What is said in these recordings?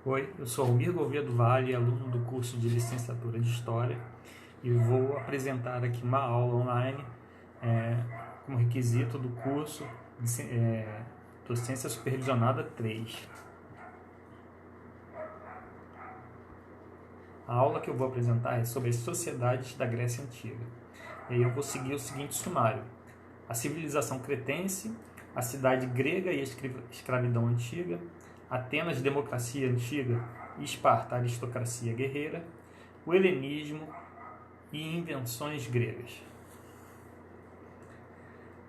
Oi, eu sou Almir Gouveia do Vale, aluno do curso de Licenciatura de História, e vou apresentar aqui uma aula online como requisito do curso de Docência Supervisionada 3. A aula que eu vou apresentar é sobre as sociedades da Grécia Antiga. E aí eu vou seguir o seguinte sumário: a civilização cretense, a cidade grega e a escravidão antiga, Atenas, democracia antiga, e Esparta, aristocracia guerreira, o helenismo e invenções gregas.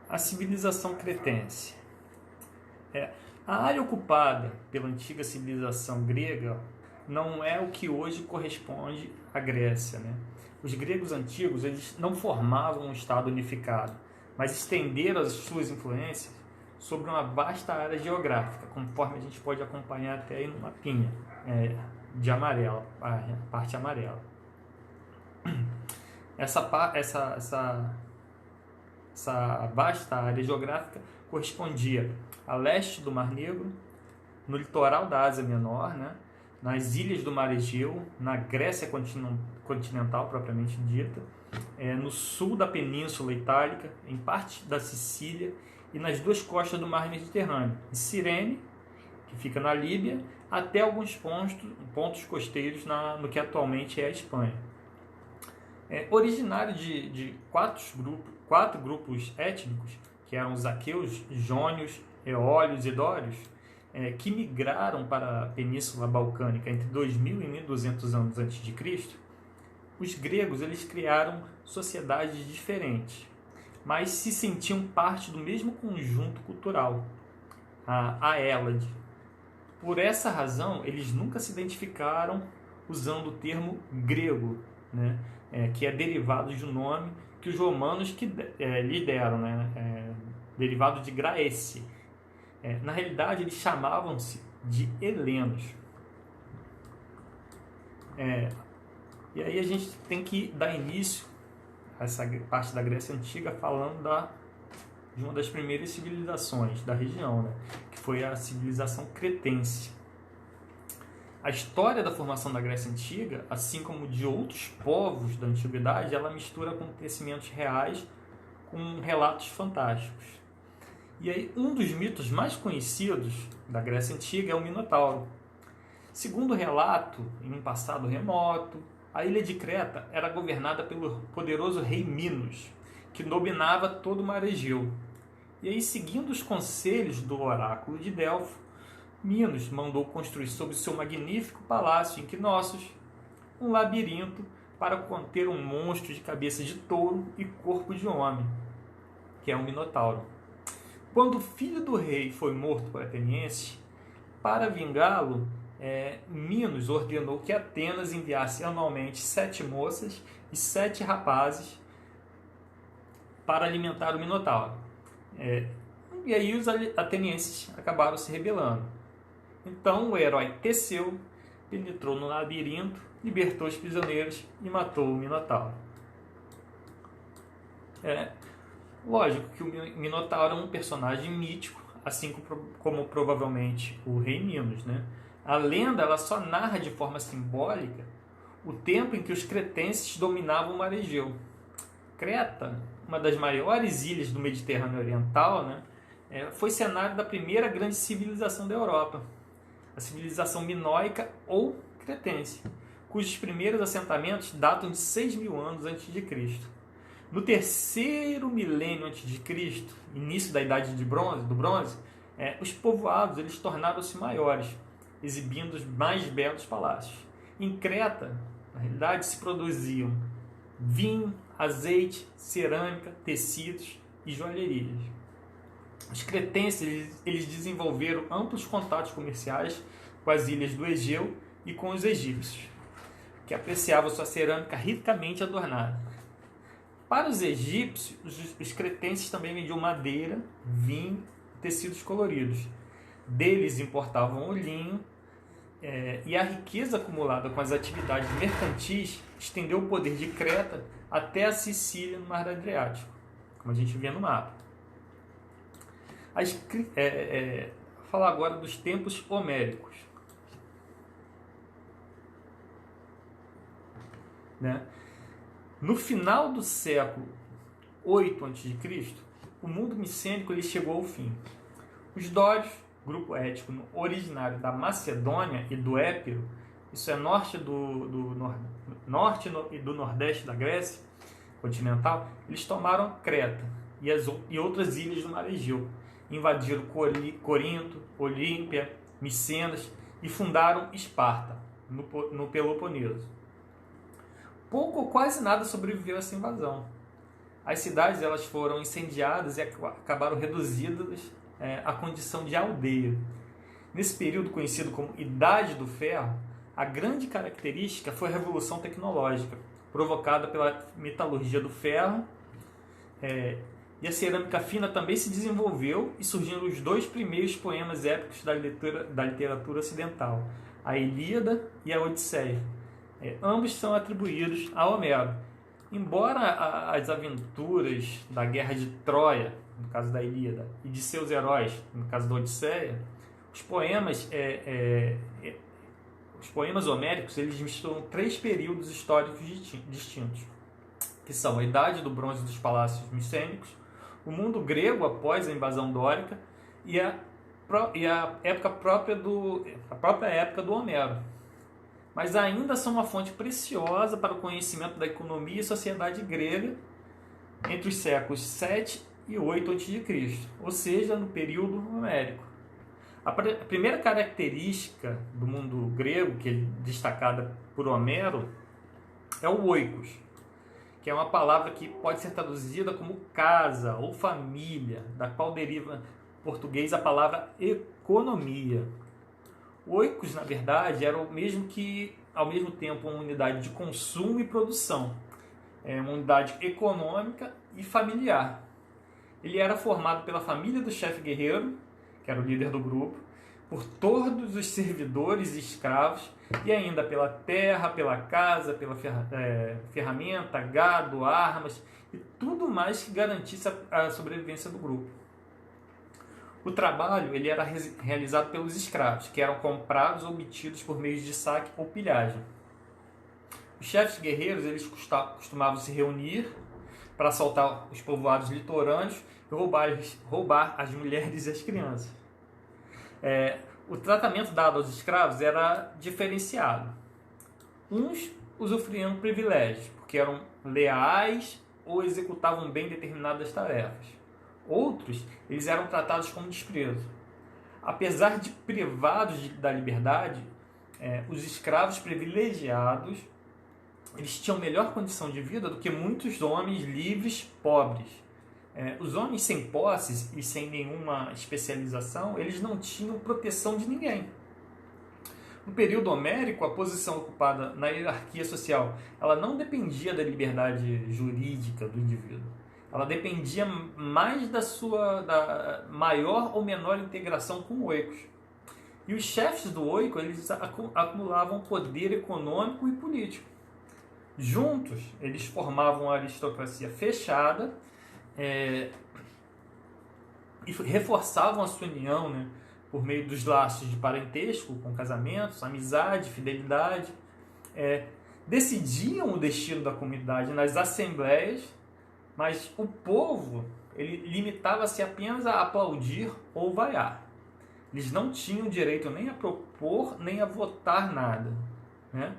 A civilização cretense. A área ocupada pela antiga civilização grega não é o que hoje corresponde à Grécia, né? Os gregos antigos eles não formavam um estado unificado, mas estenderam as suas influências sobre uma vasta área geográfica, conforme a gente pode acompanhar até aí no mapinha de amarelo, a parte amarela. Essa vasta área geográfica correspondia a leste do Mar Negro, no litoral da Ásia Menor, né, nas ilhas do Mar Egeu, na Grécia continental propriamente dita, no sul da Península Itálica, em parte da Sicília e nas duas costas do Mar Mediterrâneo, de Cirene, que fica na Líbia, até alguns pontos costeiros no que atualmente é a Espanha. Originário de quatro grupos étnicos, que eram os aqueus, jônios, eólios e dórios, que migraram para a Península Balcânica entre 2000 e 1200 anos antes de Cristo, os gregos eles criaram sociedades diferentes, mas se sentiam parte do mesmo conjunto cultural, a Hélade. Por essa razão, eles nunca se identificaram usando o termo grego, né, que é derivado de um nome que os romanos lhe deram, né, derivado de Graece. Na realidade, eles chamavam-se de helenos. E aí a gente tem que dar início a essa parte da Grécia Antiga falando de uma das primeiras civilizações da região, né, que foi a civilização cretense. A história da formação da Grécia Antiga, assim como de outros povos da Antiguidade, ela mistura acontecimentos reais com relatos fantásticos. E aí, um dos mitos mais conhecidos da Grécia Antiga é o Minotauro. Segundo o relato, em um passado remoto, a ilha de Creta era governada pelo poderoso rei Minos, que dominava todo o Mar Egeu. E aí, seguindo os conselhos do oráculo de Delfo, Minos mandou construir sobre seu magnífico palácio em Knossos um labirinto para conter um monstro de cabeça de touro e corpo de homem, que é um Minotauro. Quando o filho do rei foi morto por atenienses, para vingá-lo, Minos ordenou que Atenas enviasse anualmente 7 moças e 7 rapazes para alimentar o Minotauro. E aí os atenienses acabaram se rebelando. Então o herói Teseu penetrou no labirinto, libertou os prisioneiros e matou o Minotauro. Lógico que o Minotauro é um personagem mítico, assim como provavelmente o rei Minos, né? A lenda ela só narra de forma simbólica o tempo em que os cretenses dominavam o Mar Egeu. Creta, uma das maiores ilhas do Mediterrâneo Oriental, né, foi cenário da primeira grande civilização da Europa, a civilização minoica ou cretense, cujos primeiros assentamentos datam de 6.000 anos antes de Cristo. No terceiro milênio antes de Cristo, início da Idade do Bronze, os povoados eles tornaram-se maiores, exibindo os mais belos palácios. Em Creta, na realidade, se produziam vinho, azeite, cerâmica, tecidos e joalherias. Os cretenses eles desenvolveram amplos contatos comerciais com as ilhas do Egeu e com os egípcios, que apreciavam sua cerâmica ricamente adornada. Para os egípcios, os cretenses também vendiam madeira, vinho e tecidos coloridos. Deles importavam o linho, e a riqueza acumulada com as atividades mercantis estendeu o poder de Creta até a Sicília, no Mar Adriático, como a gente vê no mapa. Vou falar agora dos tempos homéricos. né? No final do século 8 a.C., o mundo micênico ele chegou ao fim. Os dórios, grupo étnico originário da Macedônia e do Épiro, isso é norte e do nordeste da Grécia continental, eles tomaram Creta e outras ilhas do mar Egeu, invadiram Corinto, Olímpia, Micenas e fundaram Esparta, no Peloponeso. Pouco ou quase nada sobreviveu a essa invasão. As cidades elas foram incendiadas e acabaram reduzidas à condição de aldeia. Nesse período conhecido como Idade do Ferro, a grande característica foi a revolução tecnológica, provocada pela metalurgia do ferro, e a cerâmica fina também se desenvolveu e surgiram os dois primeiros poemas épicos da literatura ocidental, a Ilíada e a Odisseia. Ambos são atribuídos a Homero. Embora as aventuras da Guerra de Troia, no caso da Ilíada, e de seus heróis, no caso da Odisseia, os poemas homéricos eles misturam 3 períodos históricos distintos, que são a Idade do Bronze dos Palácios Micênicos, o mundo grego após a invasão dórica e a própria época do Homero. Mas ainda são uma fonte preciosa para o conhecimento da economia e sociedade grega entre os séculos 7 e 8 a.C., ou seja, no período homérico. A primeira característica do mundo grego, que é destacada por Homero, é o oikos, que é uma palavra que pode ser traduzida como casa ou família, da qual deriva em português a palavra economia. O oikos, na verdade, era ao mesmo tempo uma unidade de consumo e produção, uma unidade econômica e familiar. Ele era formado pela família do chefe guerreiro, que era o líder do grupo, por todos os servidores e escravos, e ainda pela terra, pela casa, pela ferramenta, gado, armas e tudo mais que garantisse a sobrevivência do grupo. O trabalho ele era realizado pelos escravos, que eram comprados ou obtidos por meio de saque ou pilhagem. Os chefes guerreiros eles costumavam se reunir para assaltar os povoados litorâneos e roubar as mulheres e as crianças. O tratamento dado aos escravos era diferenciado. Uns usufruíam privilégios, porque eram leais ou executavam bem determinadas tarefas. Outros, eles eram tratados com desprezo. Apesar de privados da liberdade, os escravos privilegiados eles tinham melhor condição de vida do que muitos homens livres pobres. Os homens sem posses e sem nenhuma especialização, eles não tinham proteção de ninguém. No período homérico, a posição ocupada na hierarquia social, ela não dependia da liberdade jurídica do indivíduo. Ela dependia mais da maior ou menor integração com o oikos. E os chefes do oiko, eles acumulavam poder econômico e político. Juntos, eles formavam uma aristocracia fechada e reforçavam a sua união, né, por meio dos laços de parentesco, com casamentos, amizade, fidelidade. Decidiam o destino da comunidade nas assembleias, mas o povo ele limitava-se apenas a aplaudir ou vaiar. Eles não tinham direito nem a propor, nem a votar nada, né?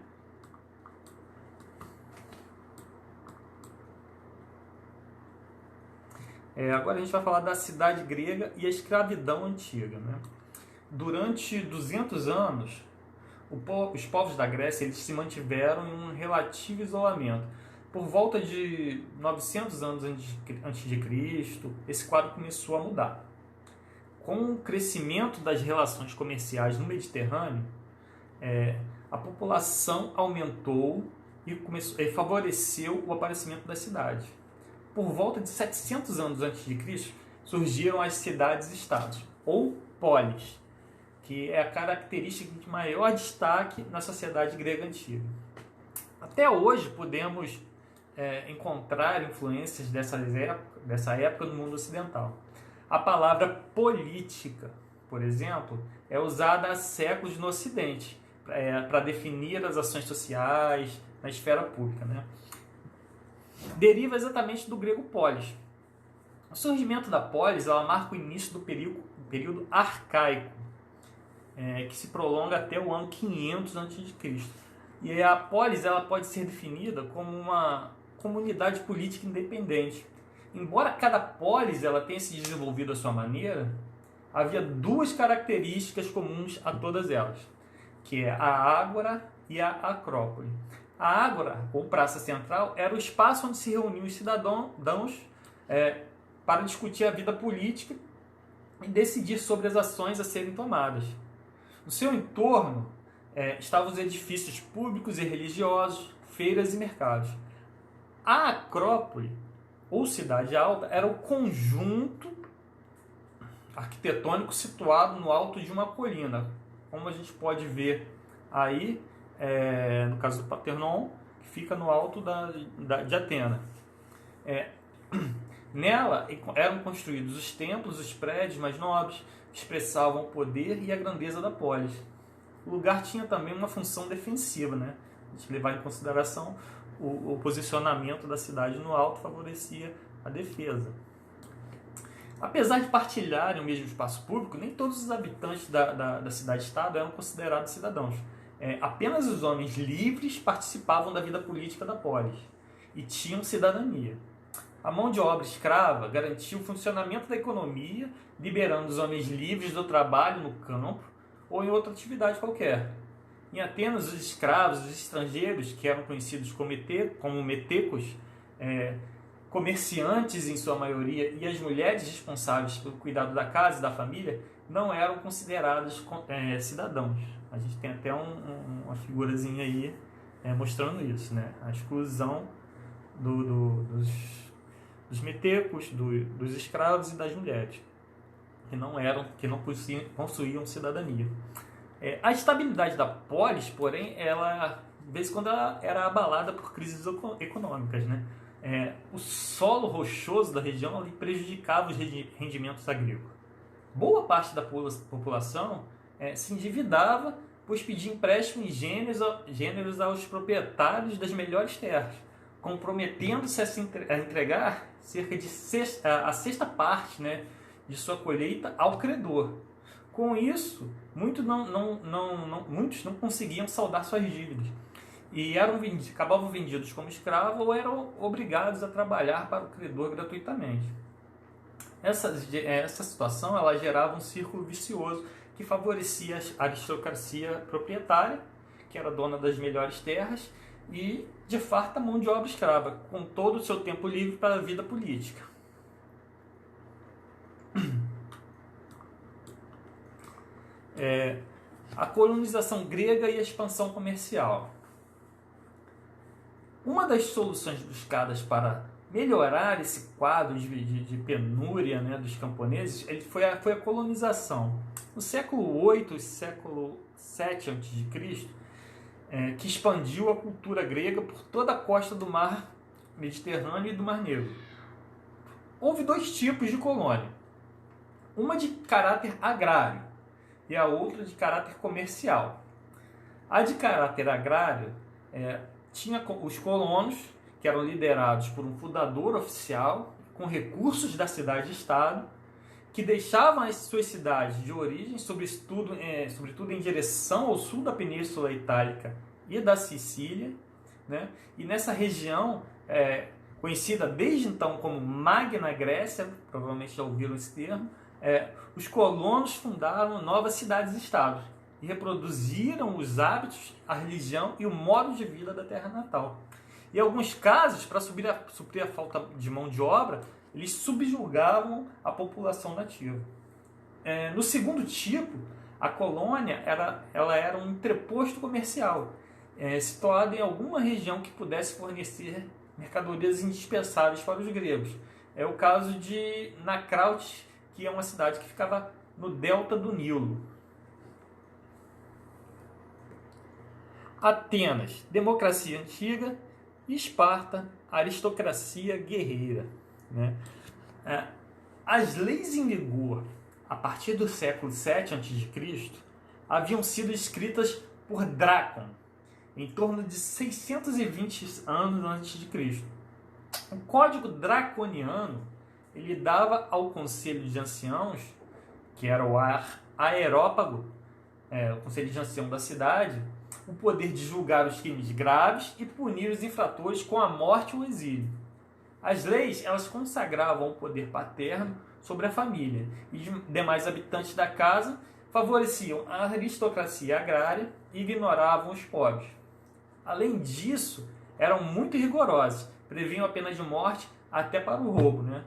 Agora a gente vai falar da cidade grega e a escravidão antiga, né? Durante 200 anos, os povos da Grécia eles se mantiveram em um relativo isolamento. Por volta de 900 anos antes de Cristo, esse quadro começou a mudar. Com o crescimento das relações comerciais no Mediterrâneo, a população aumentou e favoreceu o aparecimento das cidades. Por volta de 700 anos antes de Cristo, surgiram as cidades-estados, ou polis, que é a característica de maior destaque na sociedade grega antiga. Até hoje podemos encontrar influências dessa época no mundo ocidental. A palavra política, por exemplo, é usada há séculos no Ocidente, para definir as ações sociais na esfera pública, né? Deriva exatamente do grego polis. O surgimento da polis ela marca o início do período arcaico, que se prolonga até o ano 500 a.C. E a polis ela pode ser definida como uma comunidade política independente. Embora cada polis ela tenha se desenvolvido à sua maneira, havia duas características comuns a todas elas, que é a ágora e a acrópole. A ágora, ou praça central, era o espaço onde se reuniam os cidadãos para discutir a vida política e decidir sobre as ações a serem tomadas. No seu entorno estavam os edifícios públicos e religiosos, feiras e mercados. A acrópole, ou cidade alta, era o conjunto arquitetônico situado no alto de uma colina, como a gente pode ver aí, no caso do Partenon, que fica no alto de Atena. Nela eram construídos os templos, os prédios mais nobres, que expressavam o poder e a grandeza da polis. O lugar tinha também uma função defensiva, né? A gente levar em consideração o posicionamento da cidade no alto favorecia a defesa. Apesar de partilharem o mesmo espaço público, nem todos os habitantes da cidade-estado eram considerados cidadãos. Apenas os homens livres participavam da vida política da polis e tinham cidadania. A mão de obra escrava garantia o funcionamento da economia, liberando os homens livres do trabalho no campo ou em outra atividade qualquer. Em Atenas, os escravos, os estrangeiros, que eram conhecidos como metecos, comerciantes em sua maioria, e as mulheres responsáveis pelo cuidado da casa e da família, não eram considerados cidadãos. A gente tem até uma figurazinha aí mostrando isso, né? A exclusão dos metecos, dos escravos e das mulheres, que não possuíam cidadania. A estabilidade da polis, porém, ela, de vez em quando, ela era abalada por crises econômicas, né? O solo rochoso da região ali prejudicava os rendimentos agrícolas. Boa parte da população se endividava, pois pedia empréstimos gêneros aos proprietários das melhores terras, comprometendo-se a entregar cerca de a sexta parte, né, de sua colheita ao credor. Com isso, muitos não conseguiam saldar suas dívidas e acabavam vendidos como escravos ou eram obrigados a trabalhar para o credor gratuitamente. Essa situação ela gerava um círculo vicioso que favorecia a aristocracia proprietária, que era dona das melhores terras, e de farta mão de obra escrava, com todo o seu tempo livre para a vida política. A colonização grega e a expansão comercial. Uma das soluções buscadas para melhorar esse quadro de penúria, né, dos camponeses foi a colonização. No século VIII e século VII a.C., que expandiu a cultura grega por toda a costa do mar Mediterrâneo e do Mar Negro. Houve dois tipos de colônia. Uma de caráter agrário e a outra de caráter comercial. A de caráter agrário tinha os colonos, que eram liderados por um fundador oficial, com recursos da cidade-estado, que deixavam as suas cidades de origem, sobretudo em direção ao sul da Península Itálica e da Sicília, né? E nessa região, conhecida desde então como Magna Grécia, provavelmente já ouviram esse termo, os colonos fundaram novas cidades-estados e reproduziram os hábitos, a religião e o modo de vida da terra natal. Em alguns casos, para suprir a falta de mão de obra, eles subjugavam a população nativa. No segundo tipo, a colônia ela era um entreposto comercial, situado em alguma região que pudesse fornecer mercadorias indispensáveis para os gregos. É o caso de Nacraute, que é uma cidade que ficava no delta do Nilo. Atenas, democracia antiga, e Esparta, aristocracia guerreira, né? As leis em vigor a partir do século VII a.C. haviam sido escritas por Drácon, em torno de 620 anos antes de Cristo. O Código Draconiano ele dava ao Conselho de Anciãos, que era o aerópago, o Conselho de Ancião da cidade, o poder de julgar os crimes graves e punir os infratores com a morte ou exílio. As leis elas consagravam o poder paterno sobre a família e os demais habitantes da casa, favoreciam a aristocracia agrária e ignoravam os pobres. Além disso, eram muito rigorosos, previam a pena de morte até para o roubo, né?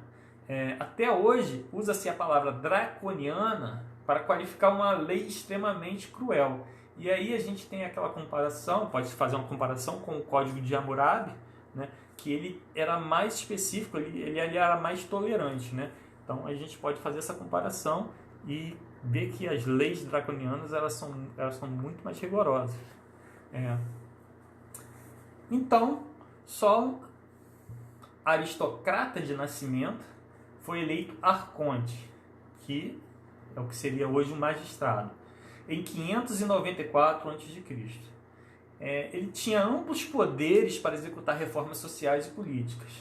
Até hoje, usa-se a palavra draconiana para qualificar uma lei extremamente cruel. E aí a gente tem aquela comparação, pode fazer uma comparação com o Código de Hammurabi, né? Que ele era mais específico, ele era mais tolerante, né? Então a gente pode fazer essa comparação e ver que as leis draconianas elas são muito mais rigorosas. Então, só um aristocrata de nascimento foi eleito arconte, que é o que seria hoje um magistrado, em 594 a.C. Ele tinha amplos poderes para executar reformas sociais e políticas.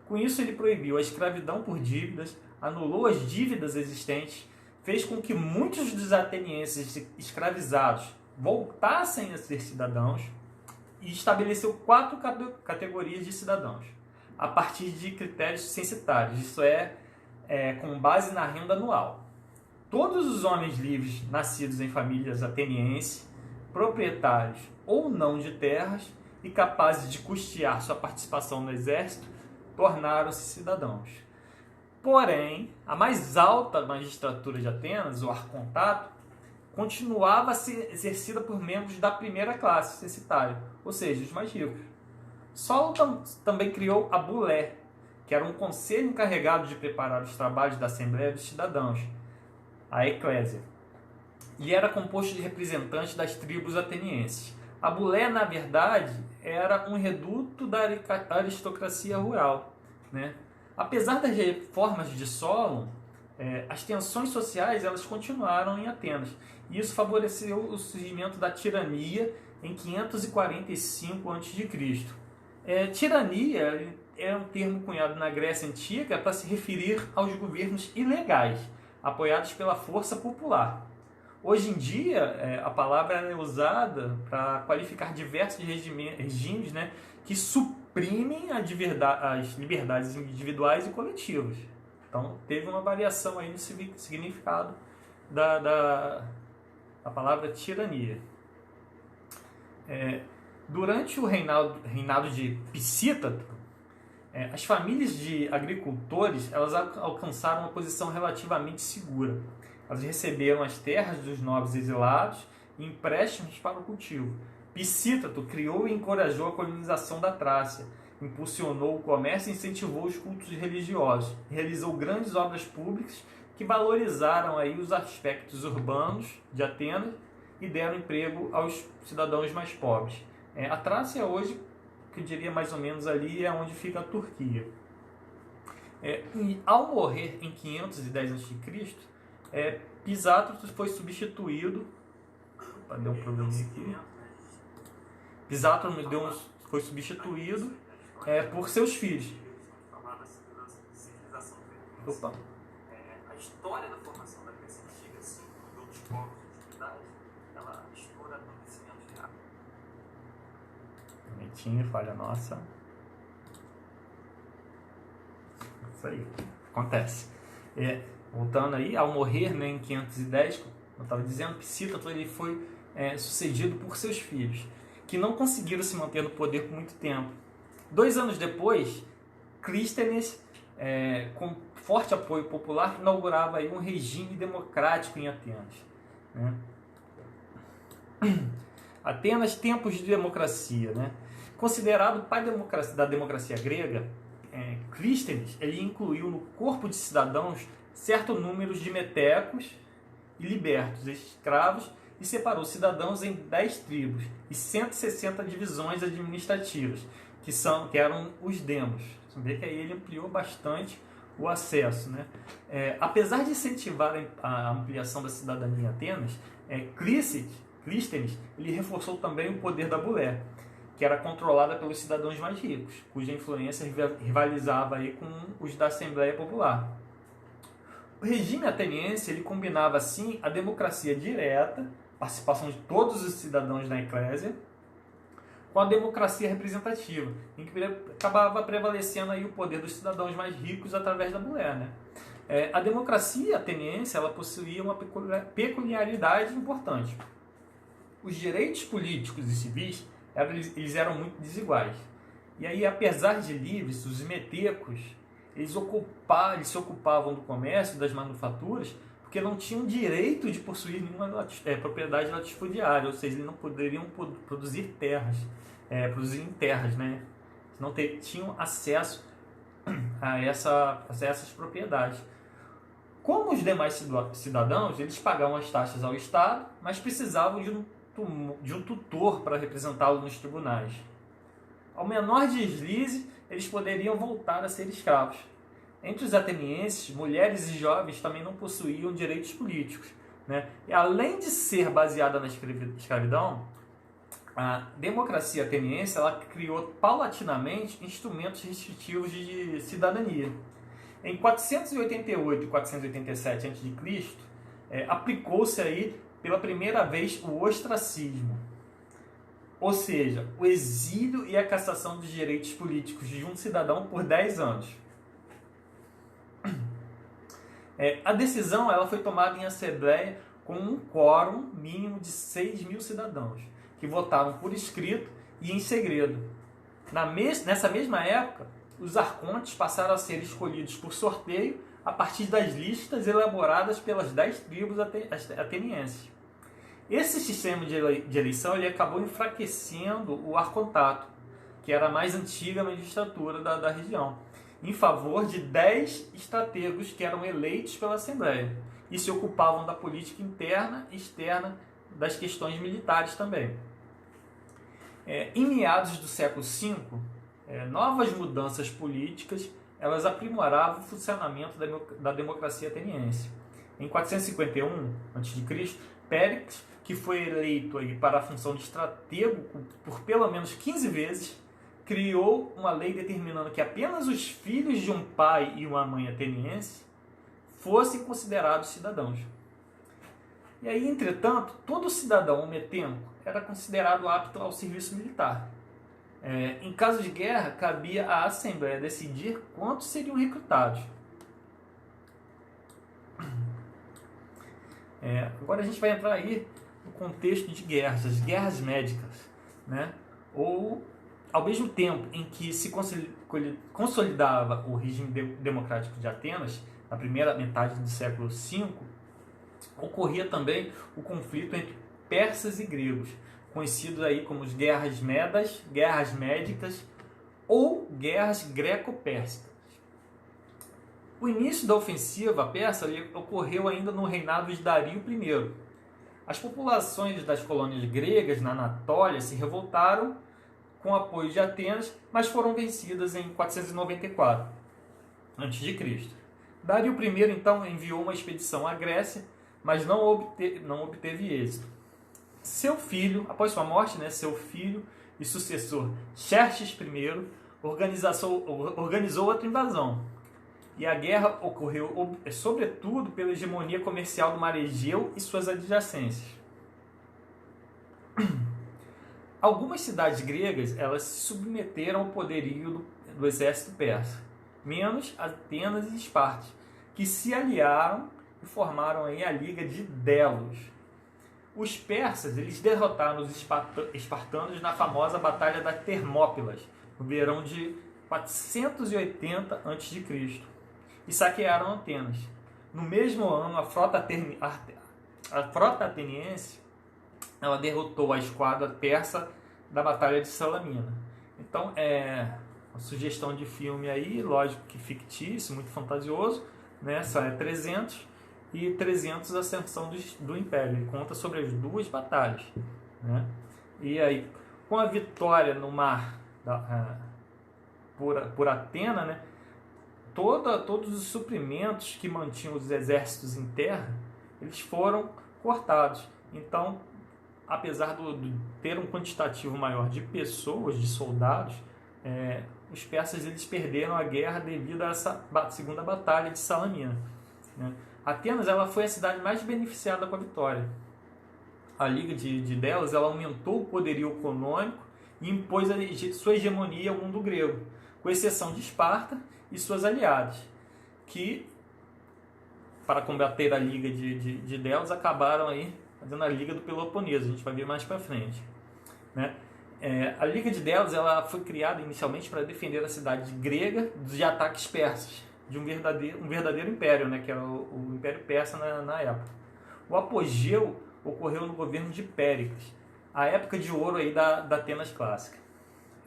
Com isso, ele proibiu a escravidão por dívidas, anulou as dívidas existentes, fez com que muitos dos atenienses escravizados voltassem a ser cidadãos e estabeleceu 4 categorias de cidadãos, a partir de critérios censitários, isso com base na renda anual. Todos os homens livres nascidos em famílias atenienses, proprietários ou não de terras e capazes de custear sua participação no exército, tornaram-se cidadãos. Porém, a mais alta magistratura de Atenas, o arcontato, continuava a ser exercida por membros da primeira classe censitária, ou seja, os mais ricos. Solon também criou a bulé, que era um conselho encarregado de preparar os trabalhos da Assembleia dos Cidadãos, a eclésia, e era composto de representantes das tribos atenienses. A bulé, na verdade, era um reduto da aristocracia rural, né? Apesar das reformas de Solon, as tensões sociais elas continuaram em Atenas, e isso favoreceu o surgimento da tirania em 545 a.C. Tirania é um termo cunhado na Grécia Antiga para se referir aos governos ilegais, apoiados pela força popular. Hoje em dia, a palavra é usada para qualificar diversos regimes, né, que suprimem as liberdades individuais e coletivas. Então, teve uma variação aí no significado da palavra tirania. Durante o reinado de Psítaco, as famílias de agricultores elas alcançaram uma posição relativamente segura. Elas receberam as terras dos nobres exilados e empréstimos para o cultivo. Psítaco criou e encorajou a colonização da Trácia, impulsionou o comércio e incentivou os cultos religiosos, realizou grandes obras públicas que valorizaram aí os aspectos urbanos de Atenas e deram emprego aos cidadãos mais pobres. A Trácia hoje, que eu diria mais ou menos ali, é onde fica a Turquia. E ao morrer em 510 a.C., Pisátropos foi substituído. Deu um problema aqui. Pisátropos foi substituído por seus filhos. Opa. A história da formação da Grécia Antiga, assim, como outros povos de antiguidade, ela explora acontecimentos reais. Momentinho, falha nossa. Isso aí, acontece. Voltando aí, ao morrer, né, em 510, como eu estava dizendo, Psítaco ele foi sucedido por seus filhos, que não conseguiram se manter no poder por muito tempo. 2 anos depois, Clístenes, com forte apoio popular, inaugurava aí um regime democrático em Atenas, né? Atenas, tempos de democracia, né? Considerado o pai da democracia grega, Clístenes ele incluiu no corpo de cidadãos certo número de metecos e libertos, escravos, e separou cidadãos em 10 tribos e 160 divisões administrativas, que eram os demos. Você vê que aí ele ampliou bastante o acesso, né? Apesar de incentivar a ampliação da cidadania em Atenas, Clístenes, ele reforçou também o poder da bulé, que era controlada pelos cidadãos mais ricos, cuja influência rivalizava aí com os da Assembleia Popular. O regime ateniense ele combinava assim a democracia direta, participação de todos os cidadãos na eclésia, com a democracia representativa, em que acabava prevalecendo aí o poder dos cidadãos mais ricos através da bulé, né? A democracia ateniense ela possuía uma peculiaridade importante. Os direitos políticos e civis eles eram muito desiguais. E aí, apesar de livres, os metecos eles se ocupavam do comércio, das manufaturas, porque não tinham direito de possuir nenhuma propriedade latifundiária, ou seja, eles não poderiam produzir terras, produzir em terras, né? Não tinham acesso a essas propriedades. Como os demais cidadãos, eles pagavam as taxas ao Estado, mas precisavam de um tutor para representá-lo nos tribunais. Ao menor deslize, eles poderiam voltar a ser escravos. Entre os atenienses, mulheres e jovens também não possuíam direitos políticos, né? E além de ser baseada na escravidão, a democracia ateniense ela criou paulatinamente instrumentos restritivos de cidadania. Em 488 e 487 a.C., aplicou-se aí pela primeira vez o ostracismo, ou seja, o exílio e a cassação dos direitos políticos de um cidadão por 10 anos. A decisão ela foi tomada em assembleia com um quórum mínimo de 6.000 cidadãos, que votaram por escrito e em segredo. Nessa mesma época, os arcontes passaram a ser escolhidos por sorteio a partir das listas elaboradas pelas 10 tribos atenienses. Esse sistema de eleição ele acabou enfraquecendo o arcontato, que era a mais antiga magistratura da região, em favor de 10 estrategos que eram eleitos pela Assembleia e se ocupavam da política interna e externa das questões militares também. Em meados do século V, novas mudanças políticas elas aprimoravam o funcionamento da democracia ateniense. Em 451 a.C., Péricles, que foi eleito aí para a função de estratego por pelo menos 15 vezes, criou uma lei determinando que apenas os filhos de um pai e uma mãe ateniense fossem considerados cidadãos. E aí, entretanto, todo cidadão metenco era considerado apto ao serviço militar. Em caso de guerra, cabia à Assembleia decidir quantos seriam recrutados. Agora a gente vai entrar aí no contexto de guerras, as guerras médicas, né? Ou, ao mesmo tempo em que se consolidava o regime democrático de Atenas, na primeira metade do século V, ocorria também o conflito entre persas e gregos, conhecidos aí como as guerras medas, guerras médicas ou guerras greco-pérsicas. O início da ofensiva persa ocorreu ainda no reinado de Dario I. As populações das colônias gregas na Anatólia se revoltaram com o apoio de Atenas, mas foram vencidas em 494 a.C. Dario I então enviou uma expedição à Grécia, mas não obteve êxito. Seu filho, após sua morte, seu filho e sucessor Xerxes I organizou outra invasão. E a guerra ocorreu sobretudo pela hegemonia comercial do mar Egeu e suas adjacências. Algumas cidades gregas elas se submeteram ao poderio do exército persa, menos Atenas e Esparta, que se aliaram e formaram aí a Liga de Delos. Os persas eles derrotaram os espartanos na famosa Batalha das Termópilas, no verão de 480 a.C., e saquearam Atenas. No mesmo ano, a frota ateniense ela derrotou a esquadra persa da Batalha de Salamina. Então, uma sugestão de filme aí, lógico que fictício, muito fantasioso, né? Só 300 e 300 a Ascensão do Império. Ele conta sobre as duas batalhas, né? E aí, com a vitória no mar por Atena, né? Todos os suprimentos que mantinham os exércitos em terra, eles foram cortados. Então, apesar de ter um quantitativo maior de pessoas, de soldados, os persas eles perderam a guerra devido a essa segunda batalha de Salamina, né? Atenas ela foi a cidade mais beneficiada com a vitória. A Liga de Delos ela aumentou o poderio econômico e impôs sua hegemonia ao mundo grego, com exceção de Esparta e suas aliadas, que, para combater a Liga de Delos, acabaram aí fazendo a Liga do Peloponeso. A gente vai ver mais para frente, né? A Liga de Delos ela foi criada inicialmente para defender a cidade grega de ataques persas, de um verdadeiro império, né, que era o Império Persa na época. O apogeu ocorreu no governo de Péricles, a época de ouro aí da Atenas clássica.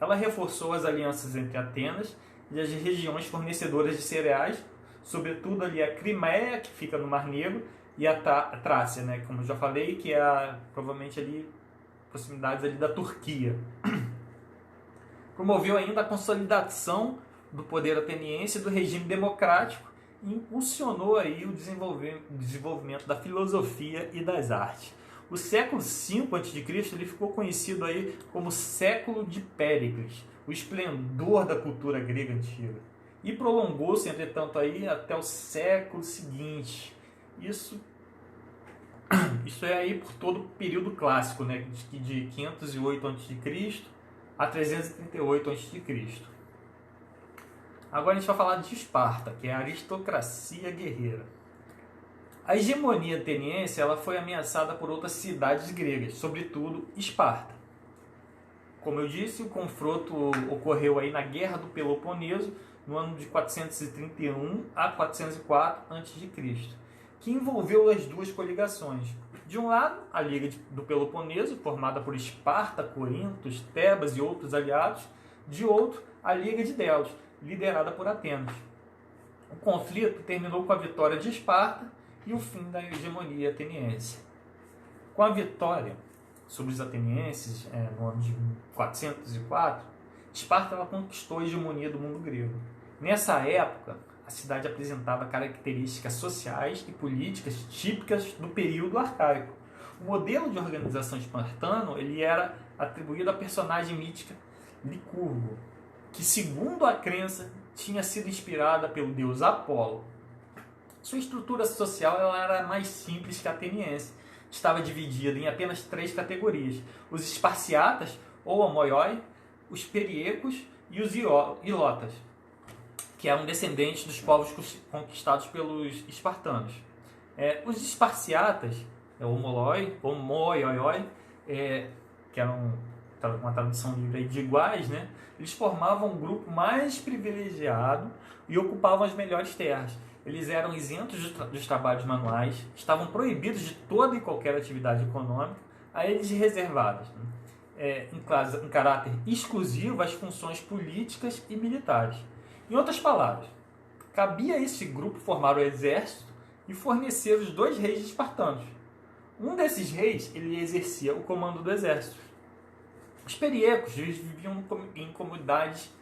Ela reforçou as alianças entre Atenas e as regiões fornecedoras de cereais, sobretudo ali a Crimeia, que fica no Mar Negro, e a Trácia, né, como eu já falei, que é provavelmente ali proximidades ali da Turquia. Promoveu ainda a consolidação do poder ateniense e do regime democrático e impulsionou aí o desenvolvimento da filosofia e das artes. O século V a.C. ele ficou conhecido aí como século de Péricles, o esplendor da cultura grega antiga. E prolongou-se, entretanto, aí até o século seguinte. Isso é aí por todo o período clássico, né, de 508 a.C. a 338 a.C. Agora a gente vai falar de Esparta, que é a aristocracia guerreira. A hegemonia ateniense ela foi ameaçada por outras cidades gregas, sobretudo Esparta. Como eu disse, o confronto ocorreu aí na Guerra do Peloponeso, no ano de 431 a 404 a.C., que envolveu as duas coligações. De um lado, a Liga do Peloponeso, formada por Esparta, Corinto, Tebas e outros aliados. De outro, a Liga de Delos, liderada por Atenas. O conflito terminou com a vitória de Esparta e o fim da hegemonia ateniense. Com a vitória sobre os atenienses no ano de 404, Esparta ela conquistou a hegemonia do mundo grego. Nessa época, a cidade apresentava características sociais e políticas típicas do período arcaico. O modelo de organização espartano ele era atribuído à personagem mítica Licurgo, que, segundo a crença, tinha sido inspirada pelo deus Apolo. Sua estrutura social ela era mais simples que a ateniense. Estava dividida em apenas 3 categorias: os esparciatas, ou homoioi, os periecos e os ilotas, que eram descendentes dos povos conquistados pelos espartanos. Os esparciatas, homoioi, que eram uma tradução livre de iguais, né? Eles formavam um grupo mais privilegiado e ocupavam as melhores terras. Eles eram isentos dos trabalhos manuais, estavam proibidos de toda e qualquer atividade econômica, a eles reservadas, né, em caráter exclusivo, as funções políticas e militares. Em outras palavras, cabia a esse grupo formar o exército e fornecer os 2 reis espartanos. Um desses reis ele exercia o comando do exército. Os periecos viviam em comunidades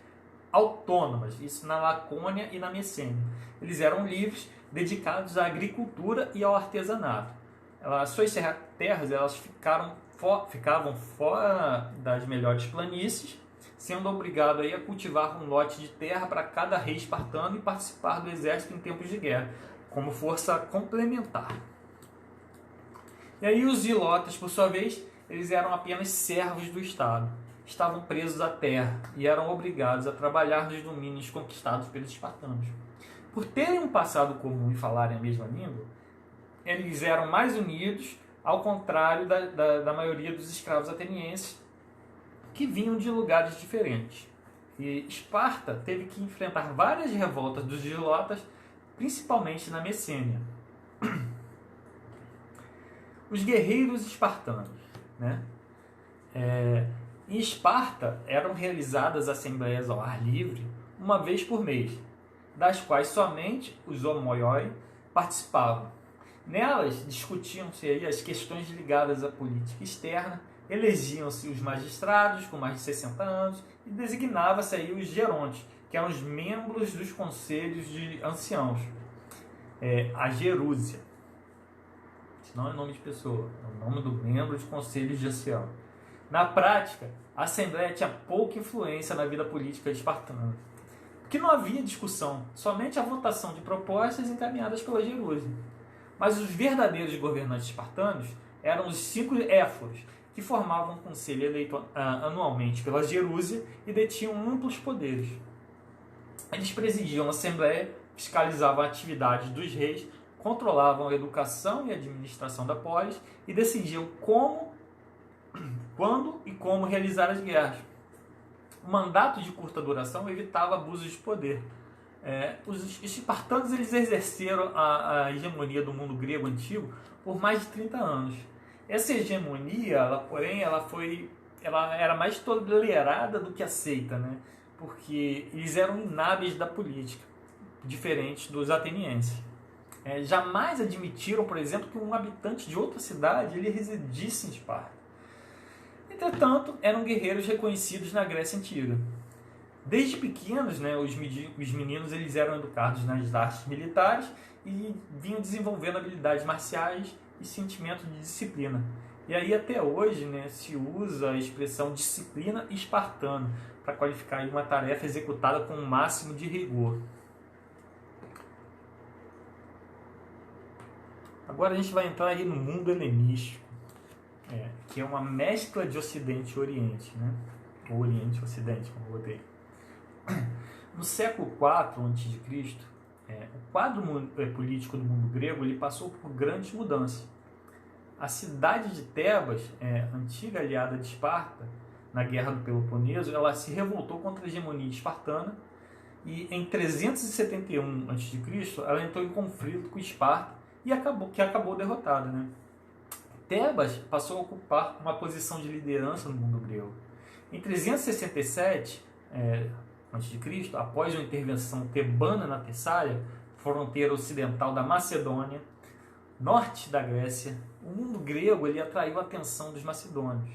autônomas, isso na Lacônia e na Messênia. Eles eram livres, dedicados à agricultura e ao artesanato. Suas terras elas ficavam fora das melhores planícies, sendo obrigado aí a cultivar um lote de terra para cada rei espartano e participar do exército em tempos de guerra, como força complementar. E aí os ilotas, por sua vez, eles eram apenas servos do Estado. Estavam presos à terra e eram obrigados a trabalhar nos domínios conquistados pelos espartanos. Por terem um passado comum e falarem a mesma língua, eles eram mais unidos, ao contrário da maioria dos escravos atenienses, que vinham de lugares diferentes. E Esparta teve que enfrentar várias revoltas dos ilotas, principalmente na Messênia. Os guerreiros espartanos, né? Em Esparta eram realizadas assembleias ao ar livre uma vez por mês, das quais somente os homoioi participavam. Nelas discutiam-se aí as questões ligadas à política externa, elegiam-se os magistrados com mais de 60 anos e designava-se aí os gerontes, que eram os membros dos conselhos de anciãos, a gerúsia. não é nome de pessoa, é o nome do membro de conselho judicial. Na prática, a Assembleia tinha pouca influência na vida política espartana, porque não havia discussão, somente a votação de propostas encaminhadas pela Jeruse. Mas os verdadeiros governantes espartanos eram os 5 éforos, que formavam um conselho eleito anualmente pela Jeruse e detinham amplos poderes. Eles presidiam a Assembleia, fiscalizavam a atividade dos reis, controlavam a educação e a administração da polis e decidiam quando e como realizar as guerras. O mandato de curta duração evitava abusos de poder. Os espartanos eles exerceram a hegemonia do mundo grego antigo por mais de 30 anos. Essa hegemonia, ela era mais tolerada do que aceita, né? Porque eles eram inábeis da política, diferentes dos atenienses. Jamais admitiram, por exemplo, que um habitante de outra cidade ele residisse em Esparta. Entretanto, eram guerreiros reconhecidos na Grécia Antiga. Desde pequenos, né, os meninos eles eram educados nas artes militares e vinham desenvolvendo habilidades marciais e sentimento de disciplina. E aí até hoje, né, se usa a expressão disciplina espartana para qualificar uma tarefa executada com o máximo de rigor. Agora a gente vai entrar aí no mundo helenístico, que é uma mescla de Ocidente e Oriente, né? Ou Oriente e Ocidente, como eu botei. No século IV a.C., o quadro político do mundo grego ele passou por grandes mudanças. A cidade de Tebas, antiga aliada de Esparta, na Guerra do Peloponeso, ela se revoltou contra a hegemonia espartana e em 371 a.C. ela entrou em conflito com Esparta e acabou derrotada, né? Tebas passou a ocupar uma posição de liderança no mundo grego. Em 367 a.C., após uma intervenção tebana na Tessália, fronteira ocidental da Macedônia, norte da Grécia, o mundo grego ele atraiu a atenção dos macedônios.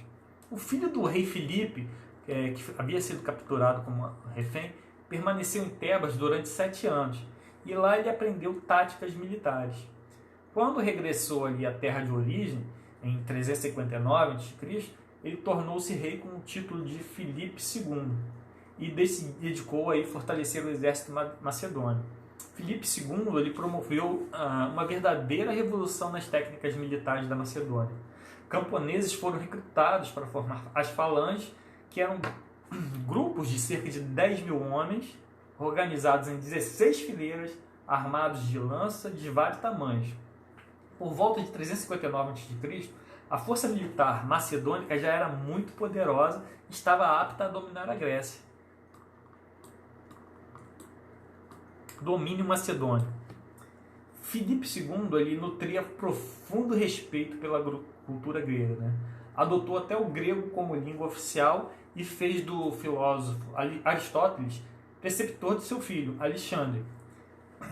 O filho do rei Filipe, que havia sido capturado como refém, permaneceu em Tebas durante 7 anos e lá ele aprendeu táticas militares. Quando regressou ali à terra de origem, em 359 a.C., ele tornou-se rei com o título de Filipe II e dedicou a fortalecer o exército macedônio. Filipe II ele promoveu uma verdadeira revolução nas técnicas militares da Macedônia. Camponeses foram recrutados para formar as falanges, que eram grupos de cerca de 10 mil homens, organizados em 16 fileiras, armados de lança de vários tamanhos. Por volta de 359 a.C., a força militar macedônica já era muito poderosa e estava apta a dominar a Grécia. Domínio macedônio. Filipe II ele nutria profundo respeito pela cultura grega, né? Adotou até o grego como língua oficial e fez do filósofo Aristóteles preceptor de seu filho, Alexandre.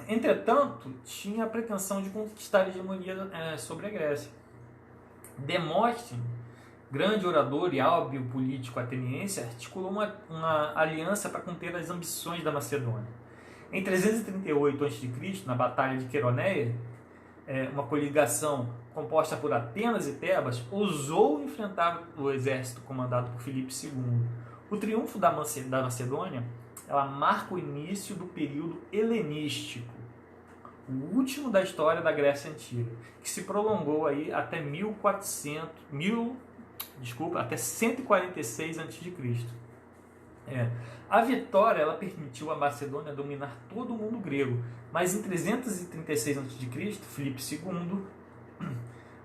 Entretanto, tinha a pretensão de conquistar a hegemonia sobre a Grécia. Demóstenes, grande orador e hábil político ateniense, articulou uma aliança para conter as ambições da Macedônia. Em 338 a.C., na Batalha de Queroneia, uma coligação composta por Atenas e Tebas ousou enfrentar o exército comandado por Filipe II. O triunfo da Macedônia ela marca o início do período helenístico, o último da história da Grécia Antiga, que se prolongou aí até 146 a.C. A vitória ela permitiu a Macedônia dominar todo o mundo grego, mas em 336 a.C., Filipe II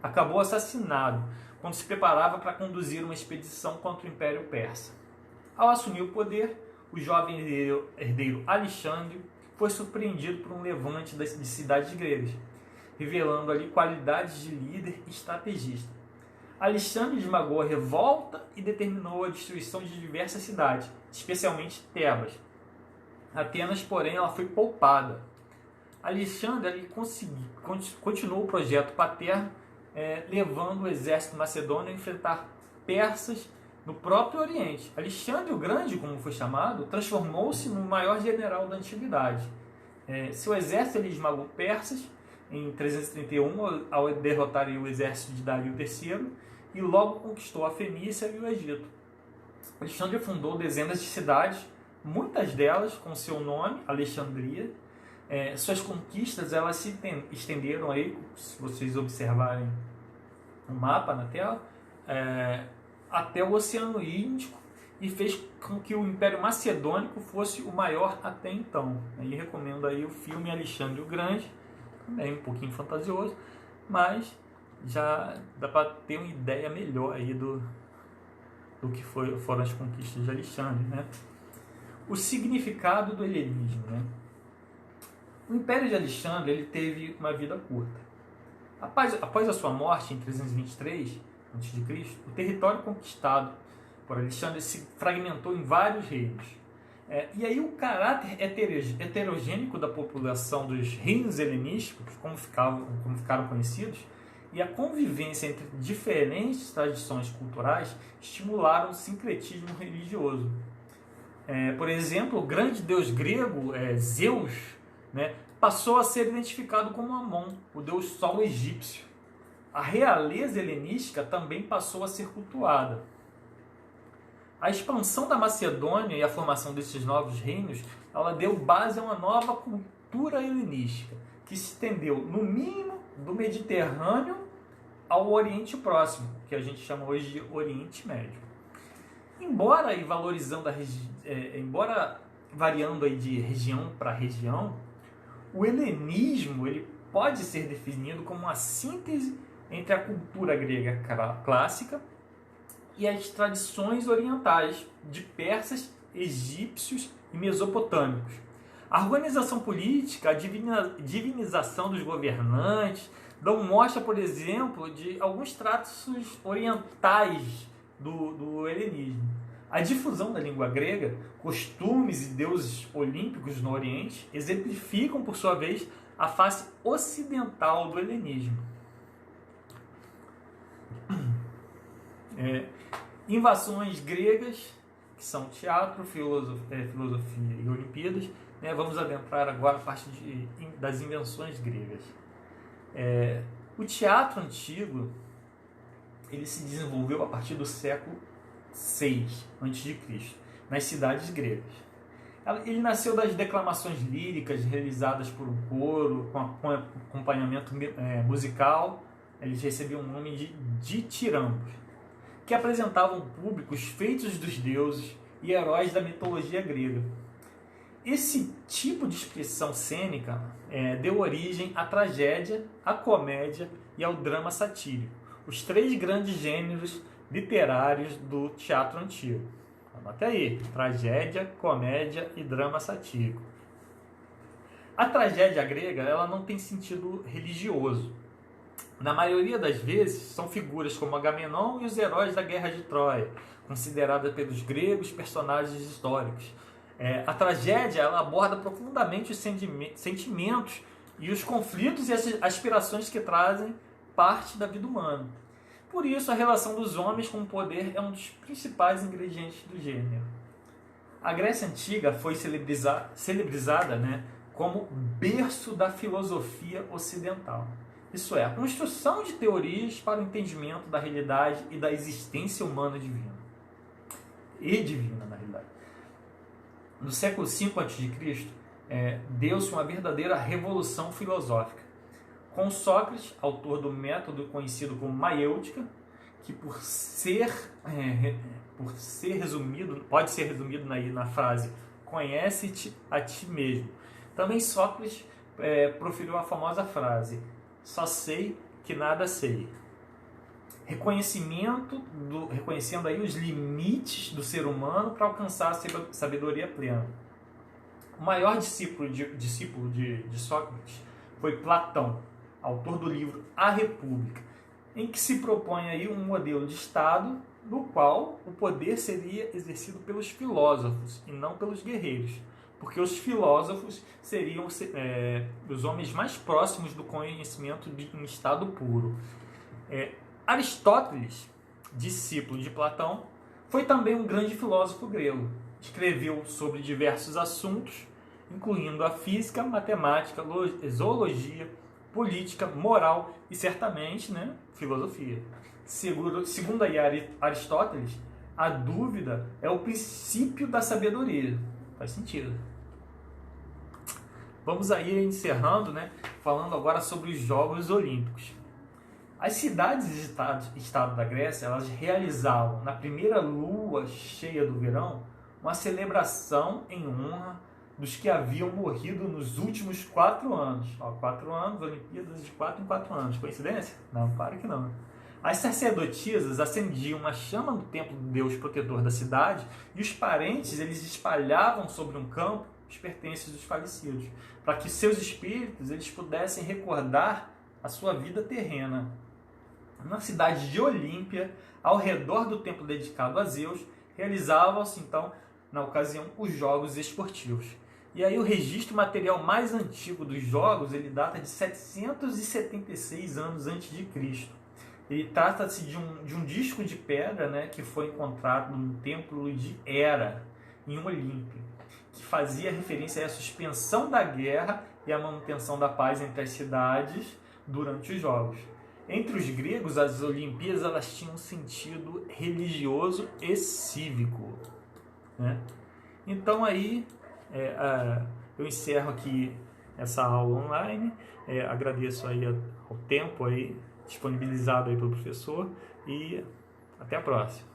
acabou assassinado quando se preparava para conduzir uma expedição contra o Império Persa. Ao assumir o poder, o jovem herdeiro Alexandre foi surpreendido por um levante de cidades gregas, revelando ali qualidades de líder e estrategista. Alexandre esmagou a revolta e determinou a destruição de diversas cidades, especialmente Tebas. Atenas, porém, ela foi poupada. Alexandre continuou o projeto paterno, levando o exército macedônio a enfrentar persas no próprio Oriente. Alexandre o Grande, como foi chamado, transformou-se no maior general da antiguidade. Seu exército ele esmagou persas, em 331 ao derrotar o exército de Dario III e logo conquistou a Fenícia e o Egito. Alexandre fundou dezenas de cidades, muitas delas com seu nome, Alexandria. Suas conquistas elas se estenderam aí, se vocês observarem o mapa na tela, até o Oceano Índico, e fez com que o Império Macedônico fosse o maior até então. Aí recomendo aí o filme Alexandre o Grande, também um pouquinho fantasioso, mas já dá para ter uma ideia melhor aí do que foram as conquistas de Alexandre, né? O significado do helenismo, né? O Império de Alexandre ele teve uma vida curta. Após a sua morte em 323 a.C., o território conquistado por Alexandre se fragmentou em vários reinos. E aí o caráter heterogêneo da população dos reinos helenísticos, como ficaram conhecidos, e a convivência entre diferentes tradições culturais estimularam o sincretismo religioso. Por exemplo, o grande deus grego, Zeus, né, passou a ser identificado como Amon, o deus sol egípcio. A realeza helenística também passou a ser cultuada. A expansão da Macedônia e a formação desses novos reinos, ela deu base a uma nova cultura helenística, que se estendeu, no mínimo, do Mediterrâneo ao Oriente Próximo, que a gente chama hoje de Oriente Médio. Embora variando aí de região para região, o helenismo ele pode ser definido como uma síntese entre a cultura grega clássica e as tradições orientais de persas, egípcios e mesopotâmicos. A organização política, a divinização dos governantes, dão mostra, por exemplo, de alguns traços orientais do helenismo. A difusão da língua grega, costumes e deuses olímpicos no Oriente exemplificam, por sua vez, a face ocidental do helenismo. Invasões gregas, que são teatro, filosofia e Olimpíadas. Vamos adentrar agora a parte das invenções gregas. O teatro antigo ele se desenvolveu a partir do século VI a.C., nas cidades gregas. Ele nasceu das declamações líricas realizadas por um coro, com acompanhamento musical. Eles recebiam o nome de ditirambos, que apresentavam ao público os feitos dos deuses e heróis da mitologia grega. Esse tipo de expressão cênica deu origem à tragédia, à comédia e ao drama satírico, os três grandes gêneros literários do teatro antigo. Anota aí: tragédia, comédia e drama satírico. A tragédia grega ela não tem sentido religioso. Na maioria das vezes, são figuras como Agamenon e os heróis da Guerra de Troia, consideradas pelos gregos personagens históricos. A tragédia ela aborda profundamente os sentimentos e os conflitos e as aspirações que trazem parte da vida humana. Por isso, a relação dos homens com o poder é um dos principais ingredientes do gênero. A Grécia Antiga foi celebrizada como berço da filosofia ocidental. Isso é, a construção de teorias para o entendimento da realidade e da existência humana divina. Na realidade. No século V a.C., deu-se uma verdadeira revolução filosófica, com Sócrates, autor do método conhecido como maiêutica, que pode ser resumido na frase conhece-te a ti mesmo. Também Sócrates proferiu a famosa frase: só sei que nada sei. Reconhecendo aí os limites do ser humano para alcançar a sabedoria plena. O maior discípulo de Sócrates foi Platão, autor do livro A República, em que se propõe aí um modelo de Estado no qual o poder seria exercido pelos filósofos e não pelos guerreiros, porque os filósofos seriam os homens mais próximos do conhecimento em estado puro. Aristóteles, discípulo de Platão, foi também um grande filósofo grego. Escreveu sobre diversos assuntos, incluindo a física, matemática, zoologia, política, moral e certamente, né, filosofia. Segundo aí Aristóteles, a dúvida é o princípio da sabedoria. Faz sentido. Vamos aí encerrando, né, falando agora sobre os Jogos Olímpicos. As cidades e estado da Grécia, elas realizavam na primeira lua cheia do verão uma celebração em honra dos que haviam morrido nos últimos 4 anos. 4 anos, Olimpíadas de 4 em 4 anos. Coincidência? Não, claro que não. As sacerdotisas acendiam uma chama no templo do Deus protetor da cidade e os parentes eles espalhavam sobre um campo os pertences dos falecidos, para que seus espíritos eles pudessem recordar a sua vida terrena. Na cidade de Olímpia, ao redor do templo dedicado a Zeus, realizavam-se então, na ocasião, os Jogos Esportivos. E aí o registro material mais antigo dos Jogos, ele data de 776 anos antes de Cristo. Ele trata-se de um disco de pedra, né, que foi encontrado no templo de Hera, em Olímpia, que fazia referência à suspensão da guerra e à manutenção da paz entre as cidades durante os Jogos. Entre os gregos, as Olimpíadas elas tinham um sentido religioso e cívico, né? Então aí eu encerro aqui essa aula online, agradeço aí ao tempo aí disponibilizado aí pelo professor e até a próxima.